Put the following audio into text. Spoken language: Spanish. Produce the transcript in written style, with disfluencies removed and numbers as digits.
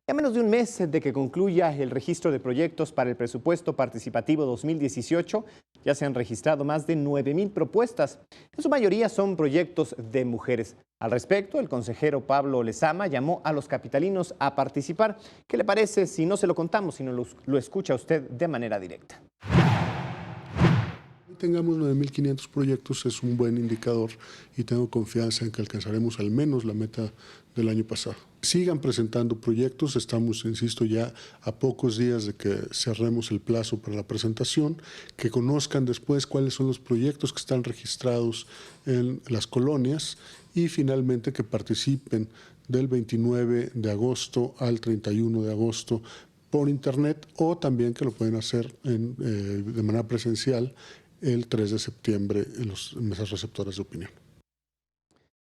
Y a menos de un mes de que concluya el registro de proyectos para el presupuesto participativo 2018, ya se han registrado más de 9,000 propuestas. En su mayoría son proyectos de mujeres. Al respecto, el consejero Pablo Lezama llamó a los capitalinos a participar. ¿Qué le parece si no se lo contamos, sino lo escucha usted de manera directa? Tengamos 9.500 proyectos es un buen indicador y tengo confianza en que alcanzaremos al menos la meta del año pasado. Sigan presentando proyectos, estamos, insisto, ya a pocos días de que cerremos el plazo para la presentación, que conozcan después cuáles son los proyectos que están registrados en las colonias y finalmente que participen del 29 de agosto al 31 de agosto por internet o también que lo pueden hacer de manera presencial el 3 de septiembre en las mesas receptoras de opinión.